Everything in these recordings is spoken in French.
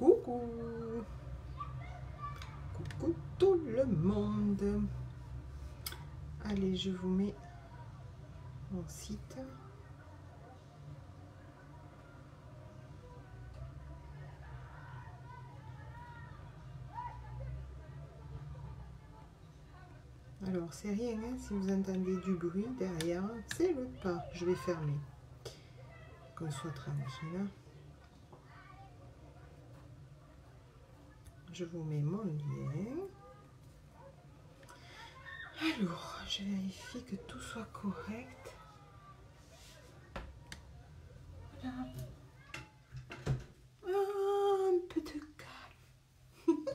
Coucou. Coucou tout le monde. Allez, je vous mets mon site. Alors, c'est rien, hein, si vous entendez du bruit derrière, c'est le pas. Je vais fermer. Qu'on soit tranquille. Je vous mets mon lien. Alors, je vérifie que tout soit correct. Voilà. Un peu de calme.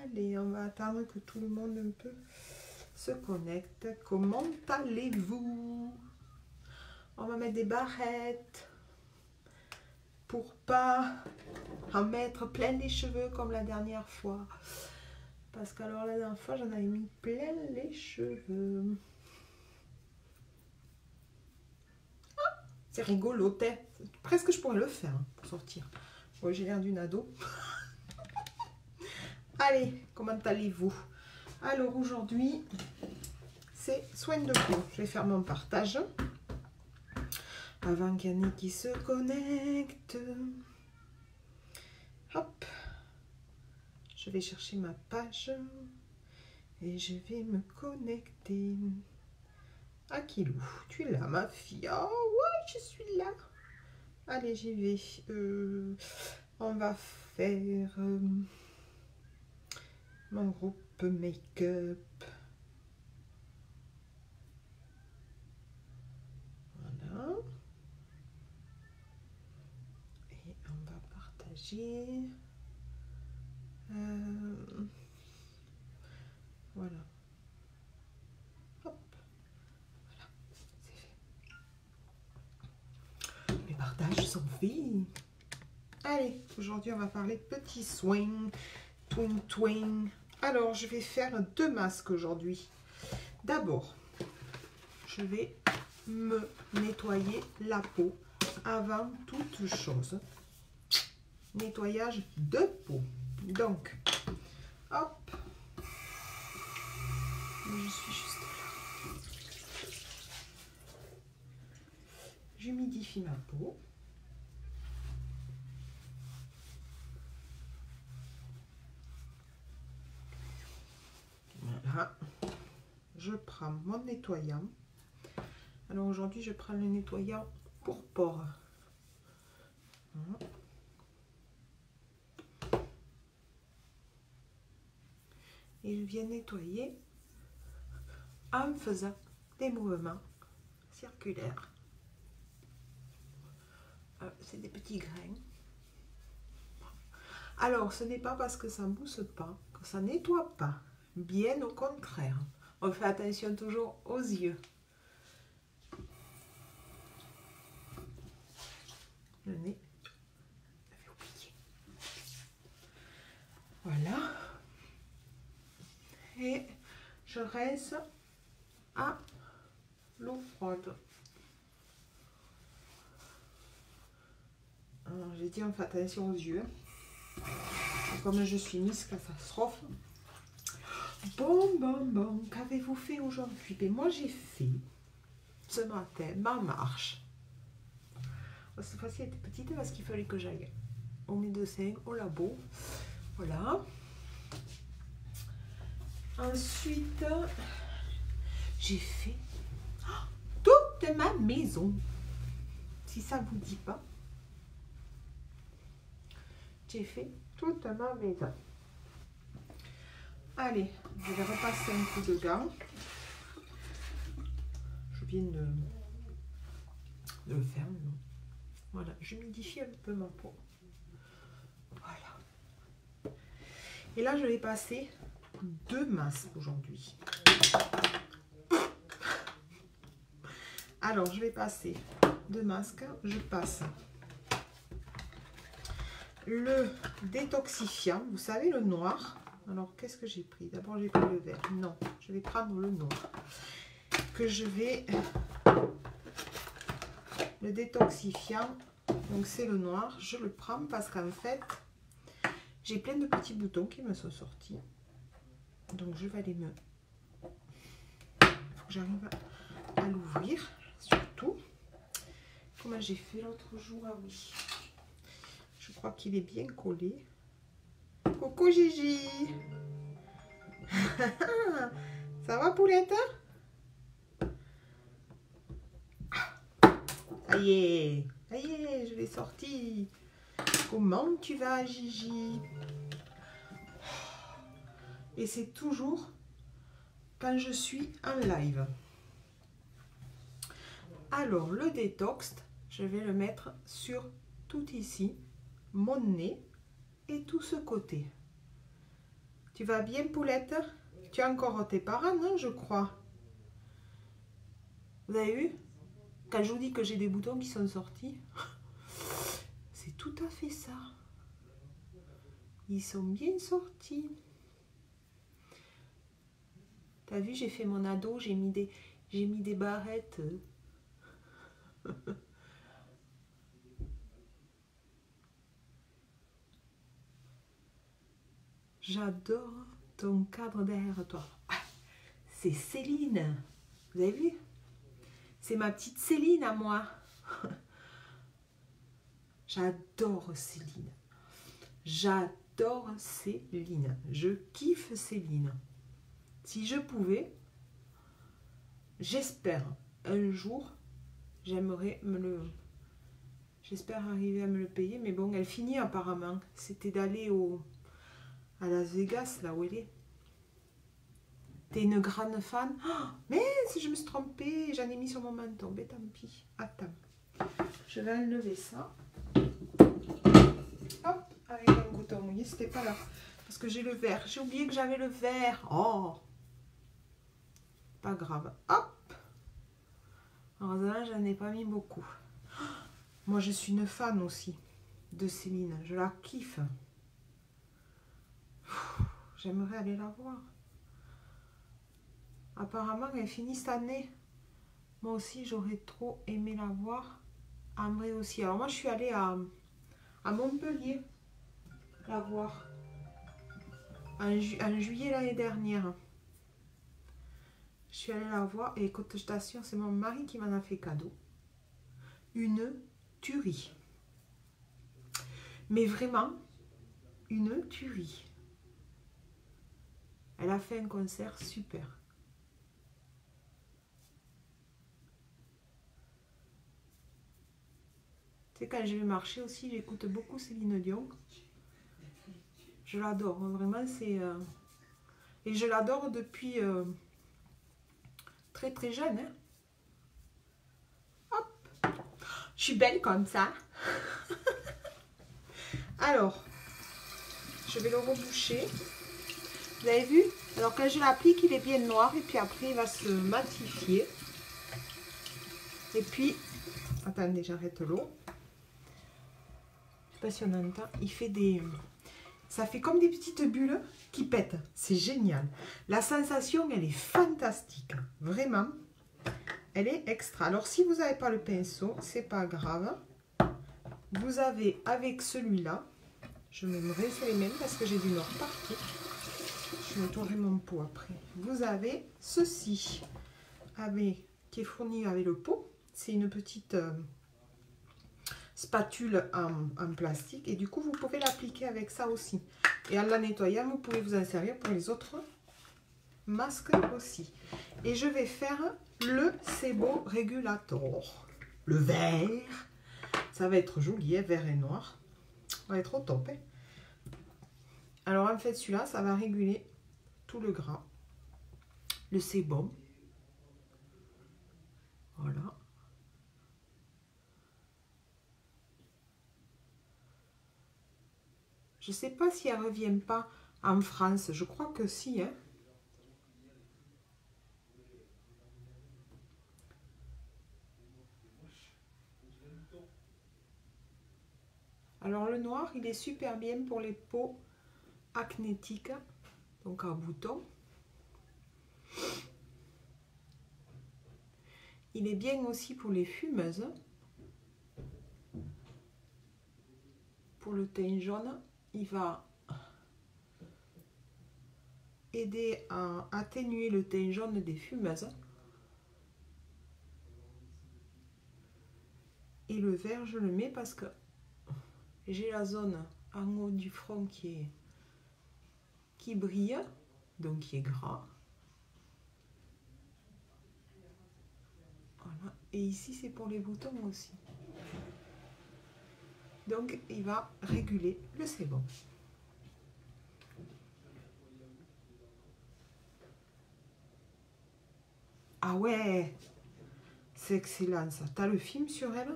Allez, on va attendre que tout le monde un peu se connecte. Comment allez-vous? On va mettre des barrettes pour pas en mettre plein les cheveux comme la dernière fois. Parce qu'alors la dernière fois, j'en avais mis plein les cheveux. Ah, c'est rigolo, presque je pourrais le faire hein, pour sortir. Bon, j'ai l'air d'une ado. Allez, comment allez-vous? Alors aujourd'hui, c'est soin de peau. Je vais faire mon partage. Avant qu'il y en ait qui se connectent. Hop. Je vais chercher ma page. Et je vais me connecter. Akilou, tu es là ma fille? Oh ouais, je suis là. Allez, j'y vais. On va faire mon groupe make-up. Voilà. Et on va partager. Voilà. Hop. Voilà. C'est fait. Les partages sont faits. Allez, aujourd'hui on va parler petits soins. Twing twing. Alors, je vais faire 2 masques aujourd'hui. D'abord, je vais me nettoyer la peau avant toute chose. Nettoyage de peau. Donc, hop. Je suis juste là. J'humidifie ma peau. Voilà. Je prends mon nettoyant. Alors aujourd'hui, je prends le nettoyant pour pores. Voilà. Et je viens nettoyer en faisant des mouvements circulaires. C'est des petits grains. Alors, ce n'est pas parce que ça ne mousse pas que ça nettoie pas. Bien au contraire. On fait attention toujours aux yeux. Le nez. J'avais oublié. Voilà. Et je reste à l'eau froide. Alors, j'ai dit on fait attention aux yeux. Et comme je suis Miss Catastrophe. Bon, qu'avez-vous fait aujourd'hui? Ben, moi, j'ai fait ce matin ma marche. Cette fois-ci, elle était petite parce qu'il fallait que j'aille au médecin, au labo. Voilà. Ensuite, j'ai fait toute ma maison. Si ça vous dit pas, j'ai fait toute ma maison. Allez, je vais repasser un coup de gant. Je viens de le faire. Non. Voilà, j'humidifie un peu ma peau. Voilà. Et là, je vais passer 2 masques aujourd'hui. Alors, je vais passer 2 masques. Je passe le détoxifiant. Vous savez, le noir. Alors, qu'est-ce que j'ai pris? D'abord, j'ai pris le vert. Non, je vais prendre le noir. Que je vais le détoxifiant. Donc c'est le noir. Je le prends parce qu'en fait, j'ai plein de petits boutons qui me sont sortis. Donc je vais aller me... Il faut que j'arrive à l'ouvrir, surtout. Comment j'ai fait l'autre jour? Ah oui. Je crois qu'il est bien collé. Coucou Gigi. Ça va Poulette? Ça y est. Ça y est, je l'ai sorti. Comment tu vas Gigi? Et c'est toujours quand je suis en live. Alors le détox, je vais le mettre sur tout ici, mon nez et tout ce côté. Tu vas bien Poulette? Tu as encore tes parents, non, je crois. Vous avez vu? Quand je vous dis que j'ai des boutons qui sont sortis, c'est tout à fait ça. Ils sont bien sortis. T'as vu, j'ai fait mon ado, j'ai mis des barrettes. J'adore ton cadre derrière toi. Ah, c'est Céline. Vous avez vu? C'est ma petite Céline à moi. J'adore Céline. J'adore Céline. Je kiffe Céline. Si je pouvais, j'espère un jour, j'aimerais me le... J'espère arriver à me le payer. Mais bon, elle finit apparemment. C'était d'aller à Las Vegas, là où elle est. T'es une grande fan? Oh, mais si je me suis trompée, j'en ai mis sur mon menton. Mais tant pis. Attends. Je vais enlever ça. Hop, avec un bouton mouillé, c'était pas là. Parce que j'ai le verre. J'ai oublié que j'avais le verre. Oh! Pas grave. Hop! Heureusement, j'en ai pas mis beaucoup. Moi, je suis une fan aussi de Céline. Je la kiffe. J'aimerais aller la voir. Apparemment, elle finit cette année. Moi aussi, j'aurais trop aimé la voir. En vrai aussi. Alors moi, je suis allée à Montpellier la voir. En juillet l'année dernière. Je suis allée la voir. Et écoute, je t'assure, c'est mon mari qui m'en a fait cadeau. Une tuerie. Mais vraiment, une tuerie. Elle a fait un concert super. C'est quand je vais marcher aussi, j'écoute beaucoup Céline Dion. Je l'adore, vraiment, c'est... Et je l'adore depuis très très jeune. Hein. Hop, je suis belle comme ça. Alors, je vais le reboucher. Vous avez vu? Alors quand je l'applique, il est bien noir et puis après il va se matifier. Et puis, attendez, j'arrête l'eau. Je sais pas si on entend. Il fait des... Ça fait comme des petites bulles qui pètent. C'est génial. La sensation, elle est fantastique. Vraiment. Elle est extra. Alors, si vous n'avez pas le pinceau, c'est pas grave. Vous avez avec celui-là, je vais me rincer les mains parce que j'ai du noir partout. Je nettoierai mon pot après. Vous avez ceci qui est fourni avec le pot. C'est une petite spatule en plastique. Et du coup, vous pouvez l'appliquer avec ça aussi. Et en la nettoyant, vous pouvez vous en servir pour les autres masques aussi. Et je vais faire le Sebo Régulator. Le vert. Ça va être joli, hein, vert et noir. Ça va être au top. Hein. Alors en fait, celui-là, ça va réguler tout le gras. Le sébum. Voilà. Je ne sais pas si elle ne revient pas en France. Je crois que si. Hein. Alors le noir, il est super bien pour les peaux acnétiques. Donc à boutons. Il est bien aussi pour les fumeuses. pour le teint jaune. Il va aider à atténuer le teint jaune des fumeuses. Et le vert, je le mets parce que j'ai la zone en haut du front qui brille, donc qui est gras. Voilà. Et ici, c'est pour les boutons aussi. Donc, il va réguler le sébum. Ah ouais, c'est excellent ça. T'as le film sur elle?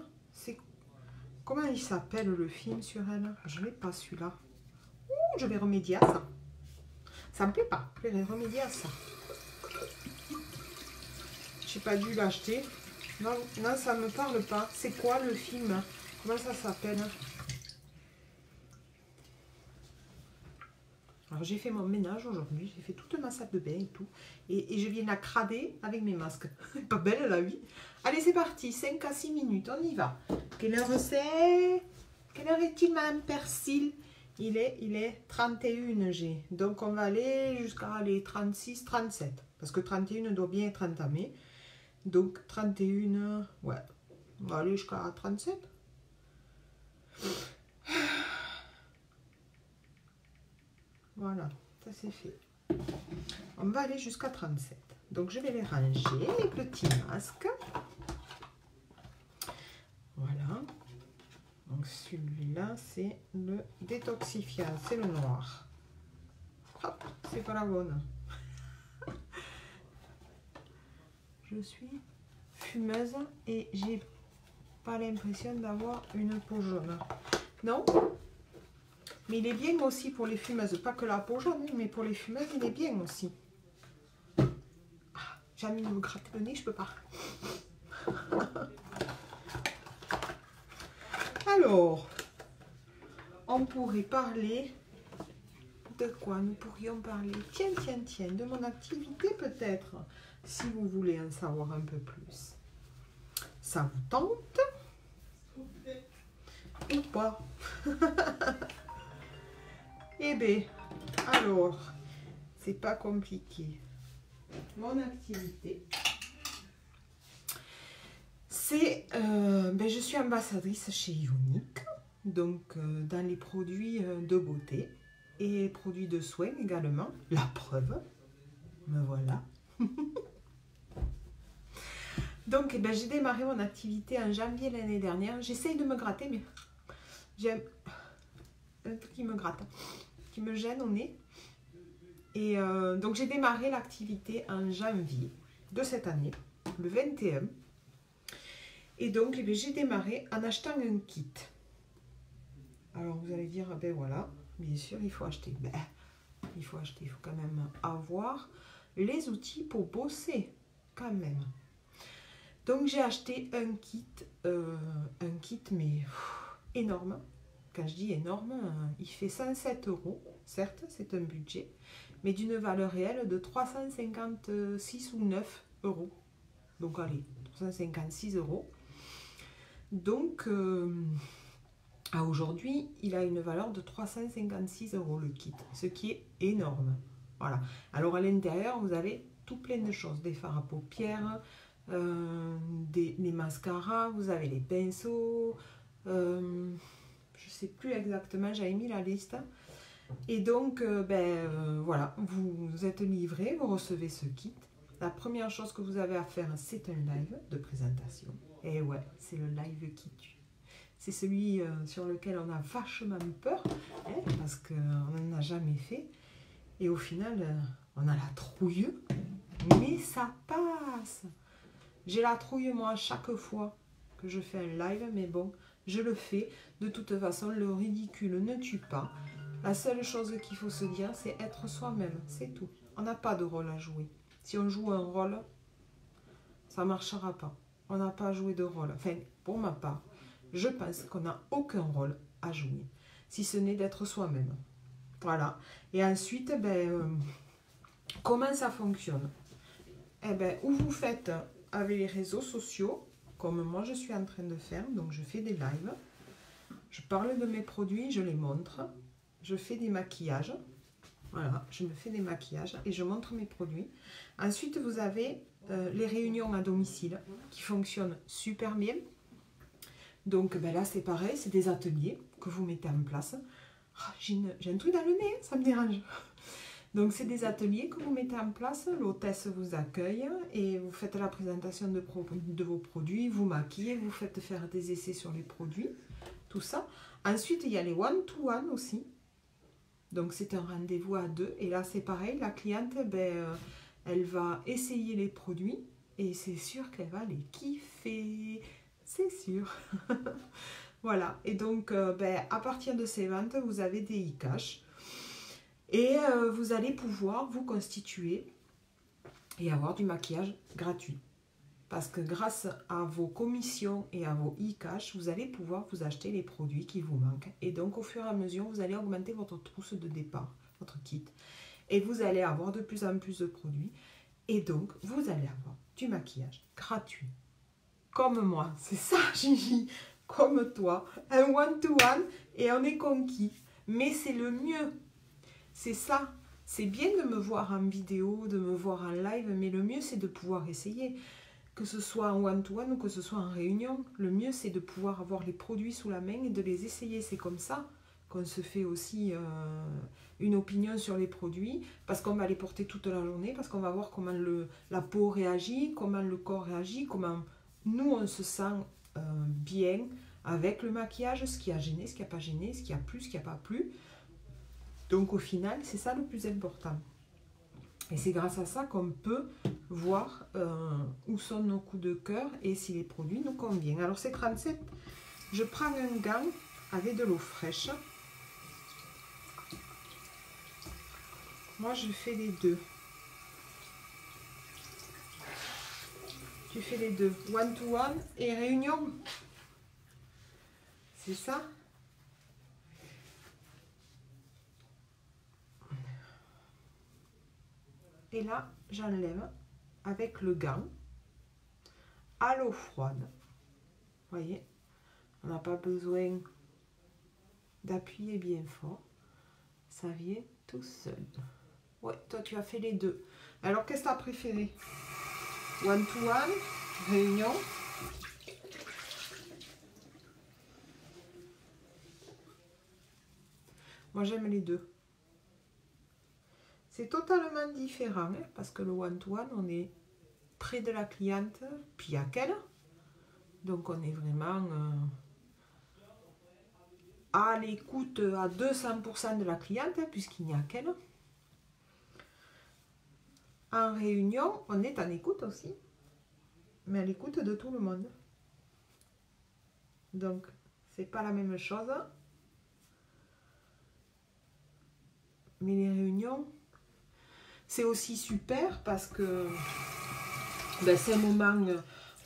Comment il s'appelle le film sur elle? Je n'ai pas celui-là. Je vais remédier à ça. Ça me plaît pas. Je vais remédier à ça. J'ai pas dû l'acheter. Non, non, ça me parle pas. C'est quoi le film? Comment ça s'appelle? Alors j'ai fait mon ménage aujourd'hui. J'ai fait toute ma salle de bain et tout. Et je viens la crader avec mes masques. Pas belle la vie. Allez, c'est parti. 5 à 6 minutes. On y va. Quelle heure c'est? Quelle heure est-il, Madame Persil? Il est 31 G. Donc on va aller jusqu'à les 36, 37. Parce que 31 doit bien être entamé. Donc 31, ouais. On va aller jusqu'à 37. Voilà, ça c'est fait. On va aller jusqu'à 37. Donc je vais les ranger, mes petits masques. Voilà. Donc celui-là, c'est le détoxifiant, c'est le noir. Hop, c'est pas la bonne. Je suis fumeuse et j'ai pas l'impression d'avoir une peau jaune. Non? Mais il est bien aussi pour les fumeuses. Pas que la peau jaune, mais pour les fumeuses, il est bien aussi. Ah, j'ai envie de me gratter le nez, je peux pas. Alors, on pourrait parler de quoi? Nous pourrions parler, tiens, de mon activité peut-être, si vous voulez en savoir un peu plus. Ça vous tente? Ou pas? Eh bien, alors, c'est pas compliqué. Mon activité, c'est, je suis ambassadrice chez Younique, donc dans les produits de beauté et produits de soins également. La preuve, me voilà. Donc, j'ai démarré mon activité en janvier l'année dernière. J'essaye de me gratter, mais j'ai un truc qui me gratte, qui me gêne au nez. Et donc, j'ai démarré l'activité en janvier de cette année, le 21. Et donc, j'ai démarré en achetant un kit. Alors, vous allez dire, ben voilà, bien sûr, il faut acheter. Il faut quand même avoir les outils pour bosser, quand même. Donc, j'ai acheté un kit mais énorme. Quand je dis énorme, il fait 107 €. Certes, c'est un budget, mais d'une valeur réelle de 356 ou 9 €. Donc, allez, 356 €. Donc, à aujourd'hui, il a une valeur de 356 € le kit, ce qui est énorme. Voilà. Alors, à l'intérieur, vous avez tout plein de choses. Des fards à paupières, les mascaras, vous avez les pinceaux, je ne sais plus exactement, j'avais mis la liste. Et donc, voilà, vous êtes livré, vous recevez ce kit. La première chose que vous avez à faire, c'est un live de présentation. Et ouais, c'est le live qui tue. C'est celui sur lequel on a vachement peur, hein, parce qu'on n'en a jamais fait. Et au final, on a la trouille, mais ça passe. J'ai la trouille, moi, à chaque fois que je fais un live, mais bon, je le fais. De toute façon, le ridicule ne tue pas. La seule chose qu'il faut se dire, c'est être soi-même, c'est tout. On n'a pas de rôle à jouer. Si on joue un rôle, ça ne marchera pas. On n'a pas à jouer de rôle. Enfin, pour ma part, je pense qu'on n'a aucun rôle à jouer, si ce n'est d'être soi-même. Voilà. Et ensuite, comment ça fonctionne? Eh bien, ou vous faites avec les réseaux sociaux, comme moi je suis en train de faire, donc je fais des lives. je parle de mes produits, je les montre. Je fais des maquillages. Voilà, je me fais des maquillages et je montre mes produits. Ensuite, vous avez les réunions à domicile qui fonctionnent super bien. Donc ben là, c'est pareil, c'est des ateliers que vous mettez en place. Oh, j'ai un truc dans le nez, ça me dérange. Donc, c'est des ateliers que vous mettez en place. L'hôtesse vous accueille et vous faites la présentation de vos produits, vous maquillez, vous faites faire des essais sur les produits, tout ça. Ensuite, il y a les one-to-one aussi. Donc, c'est un rendez-vous à deux. Et là, c'est pareil, la cliente, elle va essayer les produits et c'est sûr qu'elle va les kiffer. C'est sûr. Voilà. Et donc, à partir de ces ventes, vous avez des e-cash. Et vous allez pouvoir vous constituer et avoir du maquillage gratuit. Parce que grâce à vos commissions et à vos e-cash, vous allez pouvoir vous acheter les produits qui vous manquent. Et donc, au fur et à mesure, vous allez augmenter votre trousse de départ, votre kit. Et vous allez avoir de plus en plus de produits. Et donc, vous allez avoir du maquillage gratuit. Comme moi, c'est ça, Gigi. Comme toi. Un one-to-one et on est conquis. Mais c'est le mieux. C'est ça. C'est bien de me voir en vidéo, de me voir en live, mais le mieux, c'est de pouvoir essayer. Que ce soit en one-to-one ou que ce soit en réunion, le mieux, c'est de pouvoir avoir les produits sous la main et de les essayer. C'est comme ça qu'on se fait aussi une opinion sur les produits, parce qu'on va les porter toute la journée, parce qu'on va voir comment la peau réagit, comment le corps réagit, comment nous, on se sent bien avec le maquillage, ce qui a gêné, ce qui n'a pas gêné, ce qui a plu, ce qui n'a pas plu. Donc au final, c'est ça le plus important. Et c'est grâce à ça qu'on peut voir où sont nos coups de cœur et si les produits nous conviennent. Alors c'est 37. Je prends un gant avec de l'eau fraîche. Moi, je fais les deux. Tu fais les deux. One-to-one et réunion. C'est ça. Et là, j'enlève avec le gant à l'eau froide. Vous voyez, on n'a pas besoin d'appuyer bien fort. Ça vient tout seul. Ouais, toi, tu as fait les deux. Alors, qu'est-ce que tu as préféré? One-to-one, réunion. Moi, j'aime les deux. C'est totalement différent, hein, parce que le one-to-one, on est près de la cliente, puis il n'y a qu'elle. Donc, on est vraiment à l'écoute à 200% de la cliente, hein, puisqu'il n'y a qu'elle. En réunion, on est en écoute aussi, mais à l'écoute de tout le monde. Donc, c'est pas la même chose. Mais les réunions, c'est aussi super parce que c'est un moment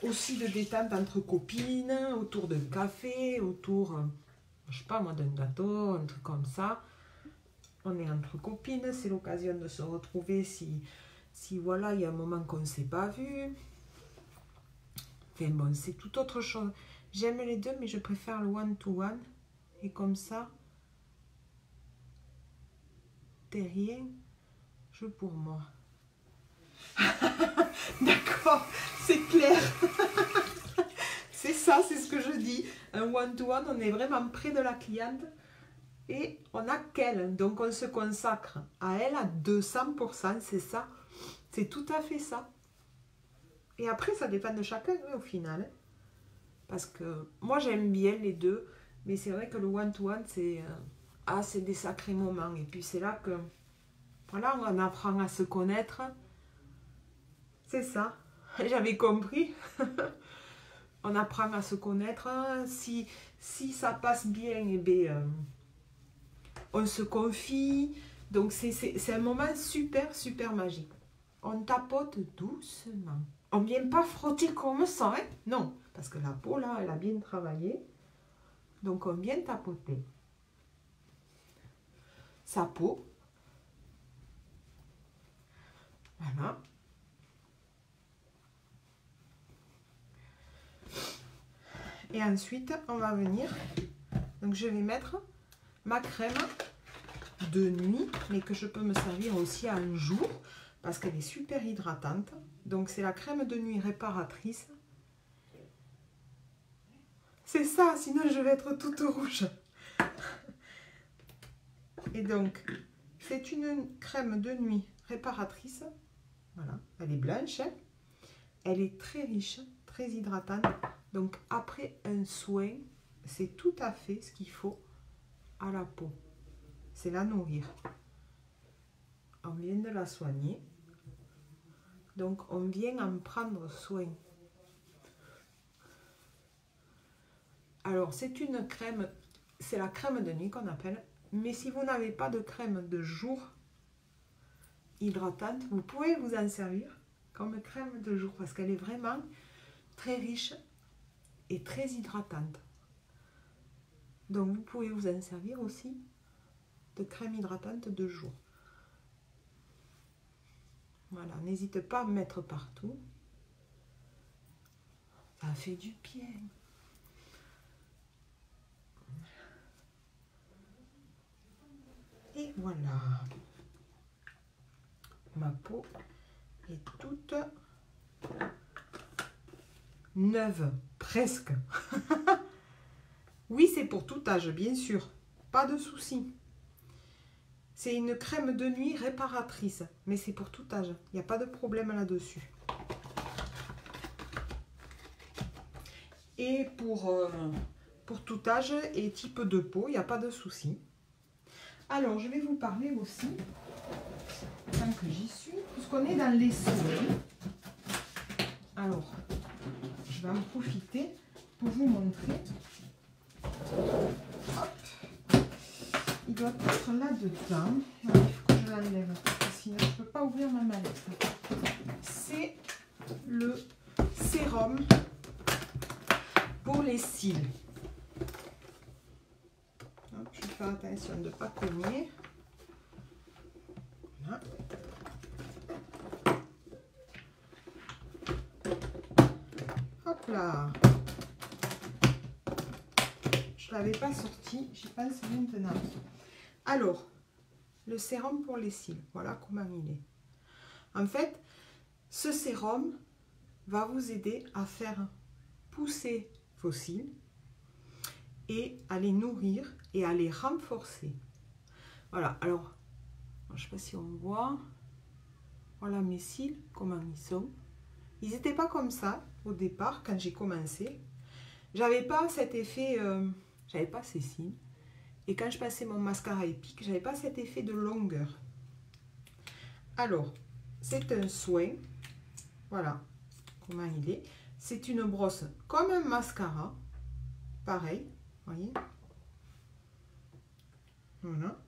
aussi de détente entre copines, autour d'un café, autour, je sais pas moi, d'un gâteau, un truc comme ça. On est entre copines, c'est l'occasion de se retrouver si voilà, il y a un moment qu'on ne s'est pas vu. Enfin bon, c'est tout autre chose. J'aime les deux, mais je préfère le one-to-one. Et comme ça, t'es rien, je pour moi. D'accord, c'est clair. C'est ça, c'est ce que je dis. Un one-to-one, on est vraiment près de la cliente et on a qu'elle. Donc on se consacre à elle à 200%, c'est ça. C'est tout à fait ça. Et après, ça dépend de chacun, hein, au final. Parce que moi, j'aime bien les deux. Mais c'est vrai que le one-to-one, c'est des sacrés moments. Et puis c'est là que, voilà, on apprend à se connaître. C'est ça. J'avais compris. On apprend à se connaître. Si ça passe bien, eh bien, on se confie. Donc c'est un moment super, super magique. On tapote doucement. On ne vient pas frotter comme ça, hein? Non, parce que la peau, là, elle a bien travaillé. Donc, on vient tapoter sa peau. Voilà. Et ensuite, on va venir Donc je vais mettre ma crème de nuit, mais que je peux me servir aussi un jour, parce qu'elle est super hydratante. Donc c'est la crème de nuit réparatrice. C'est ça, sinon je vais être toute rouge. Et donc, c'est une crème de nuit réparatrice. Voilà, elle est blanche. Hein. Elle est très riche, très hydratante. Donc après un soin, c'est tout à fait ce qu'il faut à la peau. C'est la nourrir. On vient de la soigner. Donc on vient en prendre soin. Alors c'est une crème, c'est la crème de nuit qu'on appelle. Mais si vous n'avez pas de crème de jour hydratante, vous pouvez vous en servir comme crème de jour parce qu'elle est vraiment très riche et très hydratante. Donc vous pouvez vous en servir aussi de crème hydratante de jour. Voilà, n'hésitez pas à mettre partout. Ça fait du bien. Et voilà. Ma peau est toute neuve, presque. Oui, c'est pour tout âge, bien sûr. Pas de souci. C'est une crème de nuit réparatrice, mais c'est pour tout âge. Il n'y a pas de problème là-dessus. Et pour tout âge et type de peau, il n'y a pas de souci. Alors, je vais vous parler aussi, tant que j'y suis, puisqu'on est dans les soins. Alors, je vais en profiter pour vous montrer. Hop. Il doit être là-dedans. Il faut que je l'enlève, parce que sinon je ne peux pas ouvrir ma mallette. C'est le sérum pour les cils. Hop, je vais faire attention de ne pas cogner. Voilà. Hop là. Je ne l'avais pas sorti, j'y pense maintenant. Alors, le sérum pour les cils, voilà comment il est. En fait, ce sérum va vous aider à faire pousser vos cils et à les nourrir et à les renforcer. Voilà, alors, je ne sais pas si on voit. Voilà mes cils, comment ils sont. Ils n'étaient pas comme ça au départ quand j'ai commencé. J'avais pas cet effet, j'avais pas ces cils. Et quand je passais mon mascara épique, j'avais pas cet effet de longueur. Alors, c'est un soin. Voilà comment il est. C'est une brosse comme un mascara. Pareil, voyez. Voilà.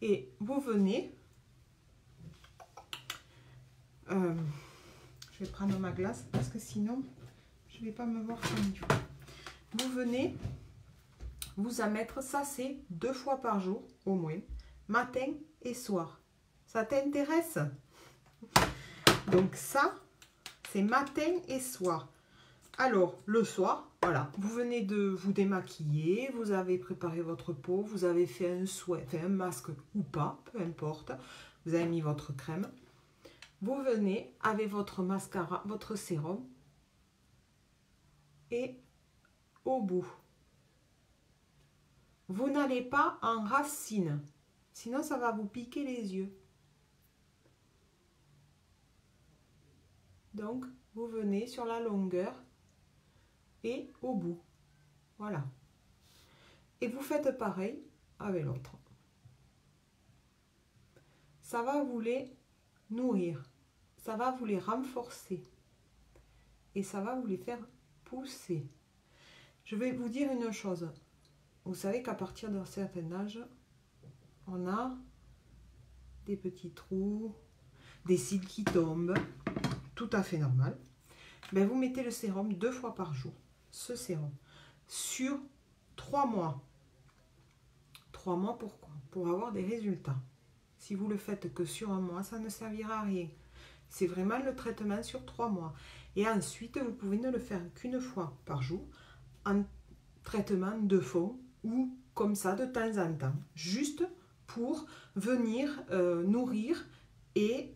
Et vous venez. Je vais prendre ma glace parce que sinon, je ne vais pas me voir comme il faut. Vous venez vous en mettre, ça c'est 2 fois par jour au moins, matin et soir. Ça t'intéresse? Donc ça, c'est matin et soir. Alors, le soir, voilà, vous venez de vous démaquiller, vous avez préparé votre peau, vous avez fait un soin, fait un masque ou pas, peu importe. Vous avez mis votre crème. Vous venez avec votre mascara, votre sérum et au bout. Vous n'allez pas en racine, sinon ça va vous piquer les yeux. Donc, vous venez sur la longueur et au bout. Voilà. Et vous faites pareil avec l'autre. Ça va vous les nourrir, ça va vous les renforcer et ça va vous les faire pousser. Je vais vous dire une chose. Vous savez qu'à partir d'un certain âge, on a des petits trous, des cils qui tombent, tout à fait normal. Ben, vous mettez le sérum 2 fois par jour, ce sérum, sur 3 mois. 3 mois, pourquoi? Pour avoir des résultats. Si vous le faites que sur 1 mois, ça ne servira à rien. C'est vraiment le traitement sur 3 mois. Et ensuite, vous pouvez ne le faire qu'une fois par jour, en traitement de fond ou comme ça de temps en temps, juste pour venir nourrir et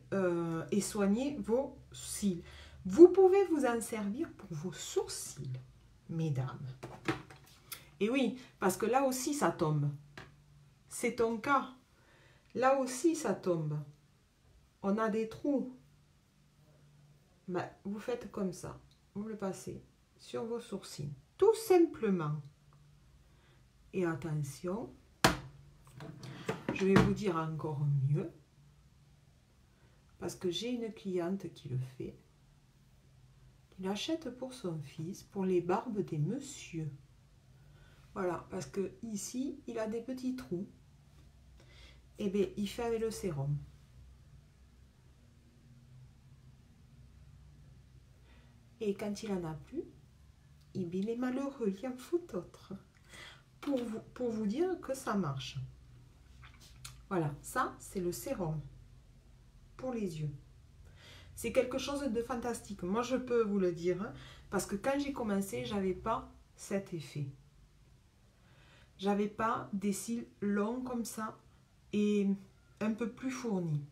soigner vos cils. Vous pouvez vous en servir pour vos sourcils, mesdames. Et oui, parce que là aussi ça tombe. C'est ton cas. Là aussi ça tombe. On a des trous. Ben, vous faites comme ça. Vous le passez sur vos sourcils. Tout simplement. Et attention, je vais vous dire encore mieux. Parce que j'ai une cliente qui le fait. Il achète pour son fils, pour les barbes des messieurs. Voilà, parce que ici, il a des petits trous. Et bien, il fait avec le sérum. Et quand il n'en a plus, il est malheureux, il en faut d'autres. Pour vous dire que ça marche. Voilà, ça, c'est le sérum pour les yeux. C'est quelque chose de fantastique. Moi, je peux vous le dire, hein, parce que quand j'ai commencé, j'avais pas cet effet. J'avais pas des cils longs comme ça et un peu plus fournis.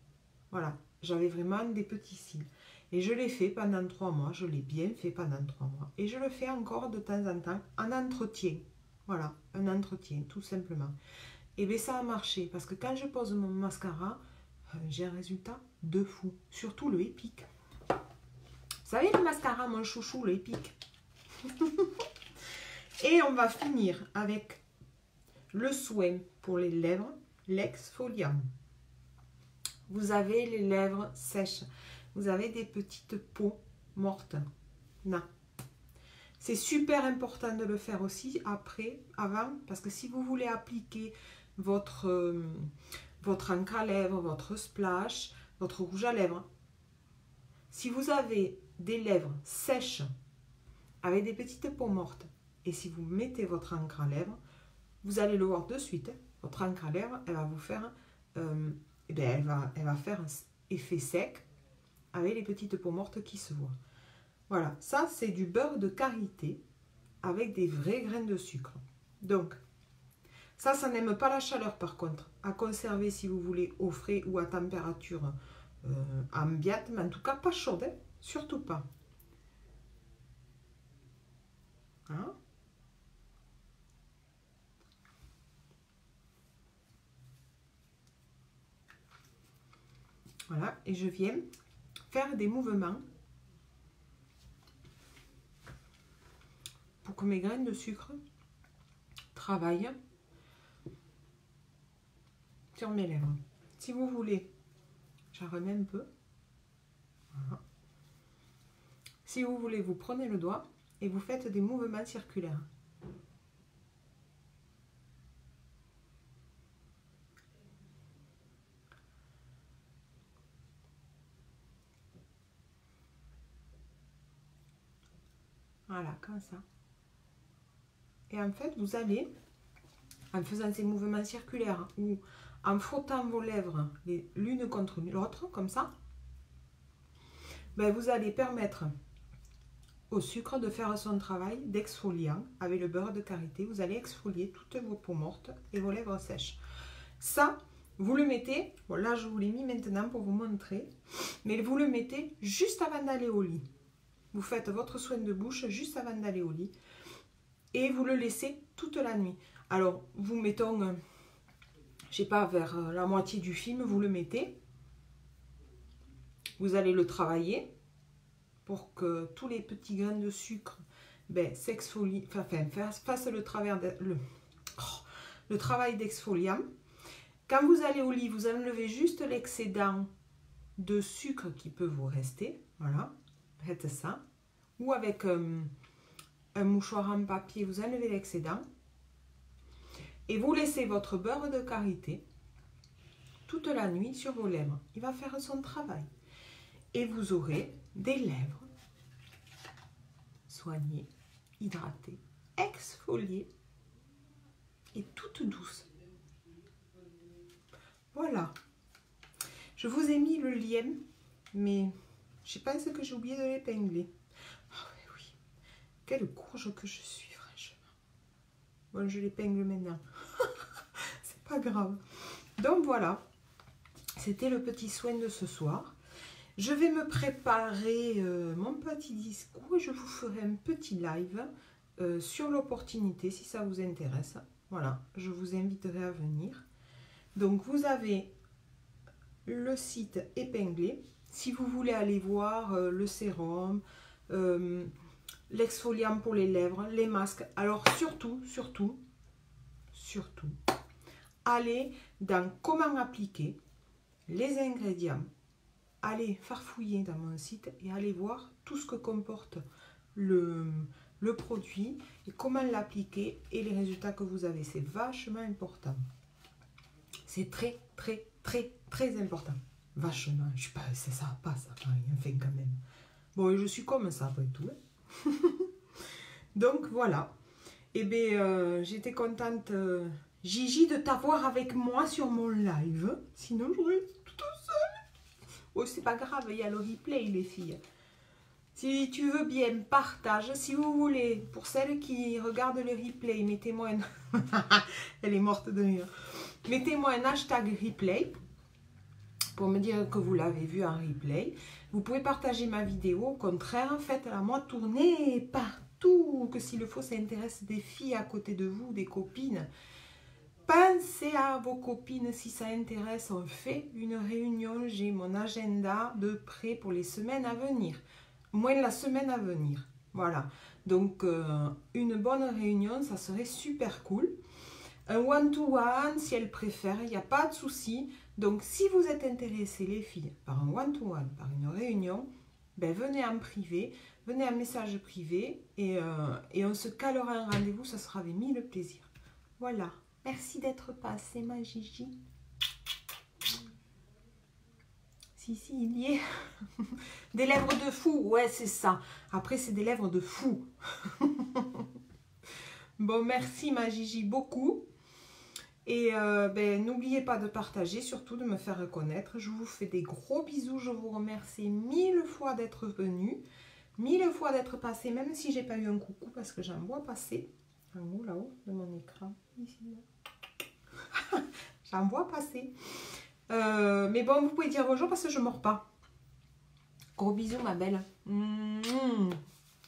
Voilà, j'avais vraiment des petits cils. Et je l'ai fait pendant 3 mois, je l'ai bien fait pendant 3 mois. Et je le fais encore de temps en temps en entretien. Voilà, un entretien, tout simplement. Et bien ça a marché, parce que quand je pose mon mascara, j'ai un résultat de fou. Surtout le épique. Vous savez le mascara, mon chouchou, le épique. Et on va finir avec le soin pour les lèvres, l'exfoliant. Vous avez les lèvres sèches. Vous avez des petites peaux mortes. Non. C'est super important de le faire aussi avant, parce que si vous voulez appliquer votre encre à lèvres, votre splash, votre rouge à lèvres, si vous avez des lèvres sèches avec des petites peaux mortes, et si vous mettez votre encre à lèvres, vous allez le voir de suite, votre encre à lèvres, elle va vous faire, elle va faire un effet sec avec les petites peaux mortes qui se voient. Voilà, ça c'est du beurre de karité avec des vrais grains de sucre. Donc, ça n'aime pas la chaleur par contre. À conserver si vous voulez au frais ou à température ambiante, mais en tout cas pas chaude, hein, surtout pas. Hein? Voilà, et je viens faire des mouvements pour que mes graines de sucre travaillent sur mes lèvres. Si vous voulez, j'en remets un peu. Voilà. Si vous voulez, vous prenez le doigt et vous faites des mouvements circulaires. Voilà, comme ça. Et en fait, vous allez, en faisant ces mouvements circulaires ou en frottant vos lèvres l'une contre l'autre, comme ça, ben vous allez permettre au sucre de faire son travail d'exfoliant avec le beurre de karité. Vous allez exfolier toutes vos peaux mortes et vos lèvres sèches. Ça, vous le mettez, bon là je vous l'ai mis maintenant pour vous montrer, mais vous le mettez juste avant d'aller au lit. Vous faites votre soin de bouche juste avant d'aller au lit et vous le laissez toute la nuit. Alors, vous mettons, je sais pas, vers la moitié du film, vous le mettez. Vous allez le travailler pour que tous les petits grains de sucre s'exfolient, fassent le travail d'exfoliant. Quand vous allez au lit, vous enlevez juste l'excédent de sucre qui peut vous rester. Voilà, faites ça. Ou avec un mouchoir en papier, vous enlevez l'excédent. Et vous laissez votre beurre de karité toute la nuit sur vos lèvres. Il va faire son travail. Et vous aurez des lèvres soignées, hydratées, exfoliées et toutes douces. Voilà. Je vous ai mis le lien, mais je pense que j'ai oublié de l'épingler. Ah oui, oui. Quelle courge que je suis, franchement. Bon, je l'épingle maintenant. C'est pas grave. Donc voilà, c'était le petit soin de ce soir. Je vais me préparer mon petit discours et je vous ferai un petit live sur l'opportunité si ça vous intéresse. Voilà, je vous inviterai à venir. Donc vous avez le site épinglé. Si vous voulez aller voir le sérum, l'exfoliant pour les lèvres, les masques. Alors surtout, allez dans comment appliquer, les ingrédients. Allez farfouiller dans mon site et allez voir tout ce que comporte le produit et comment l'appliquer et les résultats que vous avez. C'est vachement important. C'est très important. Vachement. Je sais pas, ça passe. Enfin, quand même. Bon, je suis comme ça après tout. Hein. Donc voilà. Et bien, j'étais contente, Gigi, de t'avoir avec moi sur mon live. Sinon, j'aurais tout seul. Oh, c'est pas grave, il y a le replay, les filles. Si tu veux bien, partage. Si vous voulez, pour celles qui regardent le replay, mettez-moi un... Elle est morte de rire. Mettez-moi un hashtag replay pour me dire que vous l'avez vu en replay. Vous pouvez partager ma vidéo. Au contraire, faites-la moi tourner partout. Que s'il le faut, ça intéresse des filles à côté de vous, des copines. Pensez à vos copines si ça intéresse. On fait une réunion. J'ai mon agenda de prêt pour les semaines à venir. Moins la semaine à venir. Voilà. Donc, une bonne réunion, ça serait super cool. Un one-to-one, si elles préfèrent, il n'y a pas de souci. Donc, si vous êtes intéressés, les filles, par un one-to-one, par une réunion, ben, venez en privé, venez en message privé et on se calera un rendez-vous, ça sera avec mille plaisir. Voilà. Merci d'être passé, ma Gigi. Si, il y est. Des lèvres de fou, ouais, c'est ça. Après, c'est des lèvres de fou. Bon, merci, ma Gigi, beaucoup. Et ben, n'oubliez pas de partager, surtout de me faire reconnaître. Je vous fais des gros bisous. Je vous remercie mille fois d'être venu, mille fois d'être passé, même si j'ai pas eu un coucou, parce que j'en vois passer. En haut, là-haut, de mon écran. Ici, là. J'en vois passer. Mais bon, vous pouvez dire bonjour parce que je ne mords pas. Gros bisous, ma belle.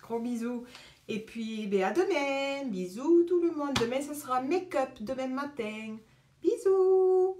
Gros bisous. Et puis, ben, à demain. Bisous tout le monde. Demain, ce sera make-up. Demain matin. Bisous.